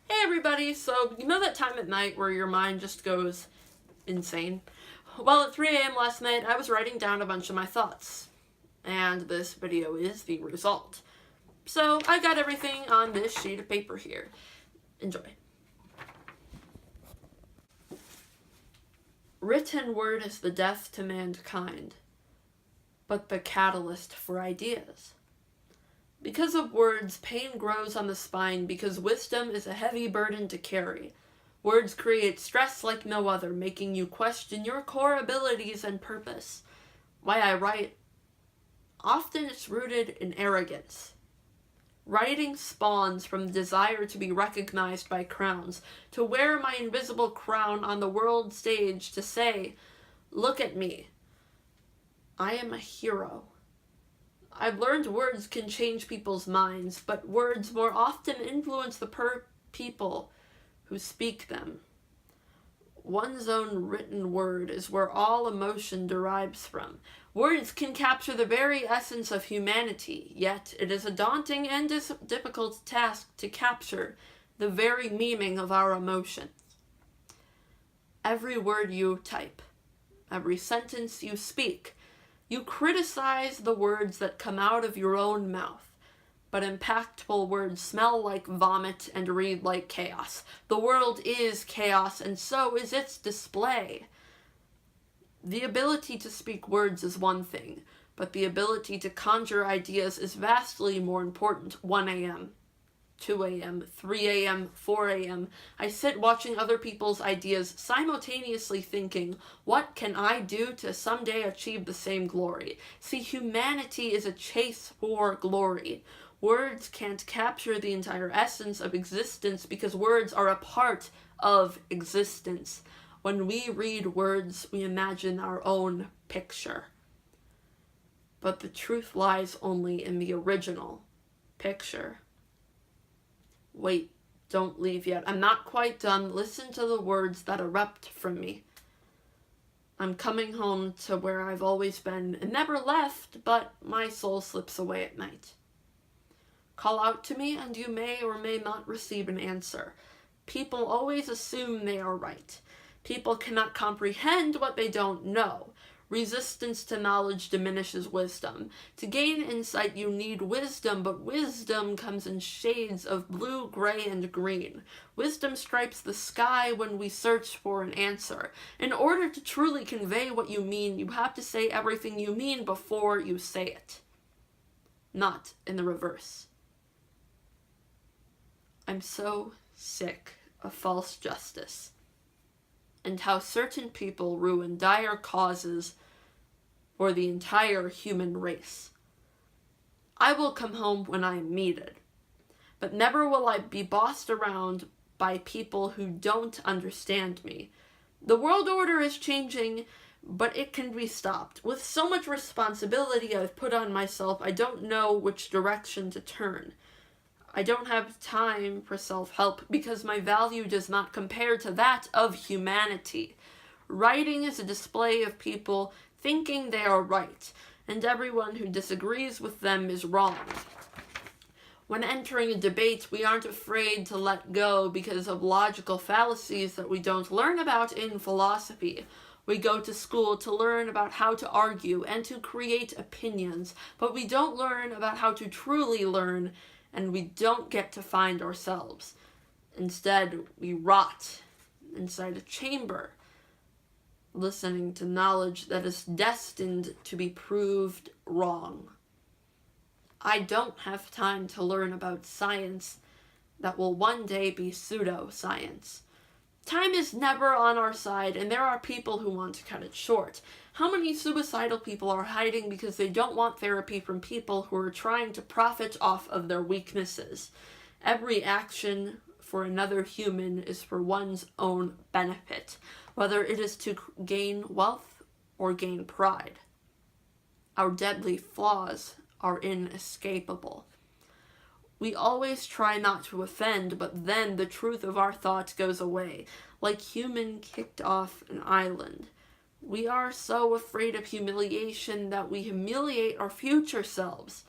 Hey everybody, so you know that time at night where your mind just goes insane? Well, at 3 a.m. last night, I was writing down a bunch of my thoughts, and this video is the result. So I got everything on this sheet of paper here. Enjoy. Written word is the death to mankind, but the catalyst for ideas. Because of words, pain grows on the spine because wisdom is a heavy burden to carry. Words create stress like no other, making you question your core abilities and purpose. Why I write? Often it's rooted in arrogance. Writing spawns from the desire to be recognized by crowns, to wear my invisible crown on the world stage, to say, "Look at me. I am a hero." I've learned words can change people's minds, but words more often influence the people who speak them. One's own written word is where all emotion derives from. Words can capture the very essence of humanity, yet it is a daunting and difficult task to capture the very meaning of our emotions. Every word you type, every sentence you speak, you criticize the words that come out of your own mouth, but impactful words smell like vomit and read like chaos. The world is chaos, and so is its display. The ability to speak words is one thing, but the ability to conjure ideas is vastly more important. 1 a.m., 2 a.m., 3 a.m., 4 a.m. I sit watching other people's ideas, simultaneously thinking, what can I do to someday achieve the same glory? See, humanity is a chase for glory. Words can't capture the entire essence of existence because words are a part of existence. When we read words, we imagine our own picture. But the truth lies only in the original picture. Wait, don't leave yet. I'm not quite done. Listen to the words that erupt from me. I'm coming home to where I've always been and never left, but my soul slips away at night. Call out to me and you may or may not receive an answer. People always assume they are right. People cannot comprehend what they don't know. Resistance to knowledge diminishes wisdom. To gain insight, you need wisdom, but wisdom comes in shades of blue, gray, and green. Wisdom stripes the sky when we search for an answer. In order to truly convey what you mean, you have to say everything you mean before you say it. Not in the reverse. I'm so sick of false justice, and how certain people ruin dire causes for the entire human race. I will come home when I am needed, but never will I be bossed around by people who don't understand me. The world order is changing, but it can be stopped. With so much responsibility I've put on myself, I don't know which direction to turn. I don't have time for self-help because my value does not compare to that of humanity. Writing is a display of people thinking they are right, and everyone who disagrees with them is wrong. When entering a debate, we aren't afraid to let go because of logical fallacies that we don't learn about in philosophy. We go to school to learn about how to argue and to create opinions, but we don't learn about how to truly learn, and we don't get to find ourselves. Instead, we rot inside a chamber, listening to knowledge that is destined to be proved wrong. I don't have time to learn about science that will one day be pseudoscience. Time is never on our side, and there are people who want to cut it short. How many suicidal people are hiding because they don't want therapy from people who are trying to profit off of their weaknesses? Every action for another human is for one's own benefit, whether it is to gain wealth or gain pride. Our deadly flaws are inescapable. We always try not to offend, but then the truth of our thoughts goes away, like human kicked off an island. We are so afraid of humiliation that we humiliate our future selves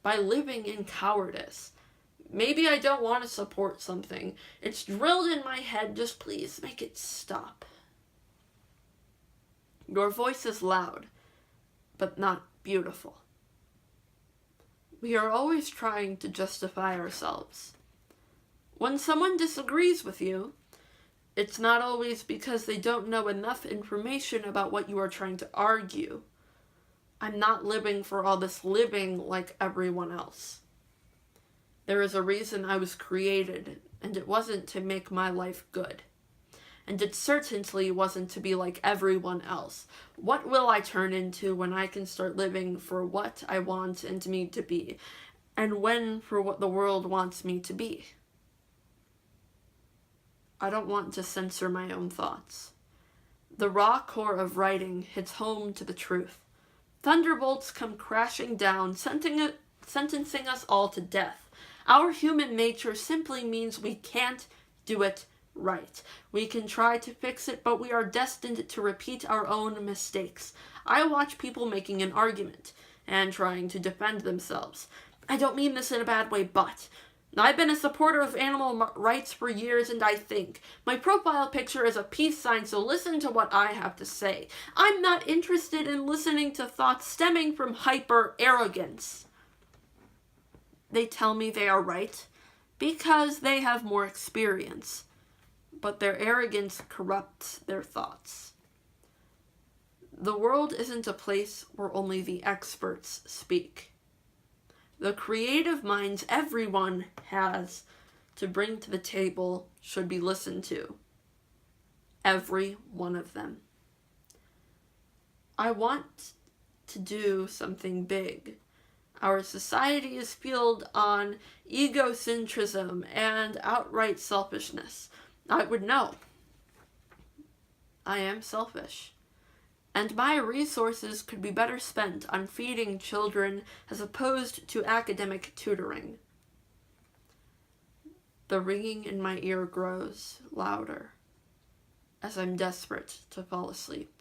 by living in cowardice. Maybe I don't want to support something. It's drilled in my head, just please make it stop. Your voice is loud, but not beautiful. We are always trying to justify ourselves. When someone disagrees with you, it's not always because they don't know enough information about what you are trying to argue. I'm not living for all this living like everyone else. There is a reason I was created, and it wasn't to make my life good. And it certainly wasn't to be like everyone else. What will I turn into when I can start living for what I want and me to be, and when for what the world wants me to be? I don't want to censor my own thoughts. The raw core of writing hits home to the truth. Thunderbolts come crashing down, sentencing us all to death. Our human nature simply means we can't do it right. We can try to fix it, but we are destined to repeat our own mistakes. I watch people making an argument and trying to defend themselves. I don't mean this in a bad way, but I've been a supporter of animal rights for years, and I think my profile picture is a peace sign, so listen to what I have to say. I'm not interested in listening to thoughts stemming from hyper-arrogance. They tell me they are right because they have more experience, but their arrogance corrupts their thoughts. The world isn't a place where only the experts speak. The creative minds everyone has to bring to the table should be listened to. Every one of them. I want to do something big. Our society is fueled on egocentrism and outright selfishness. I would know. I am selfish. And my resources could be better spent on feeding children as opposed to academic tutoring. The ringing in my ear grows louder as I'm desperate to fall asleep.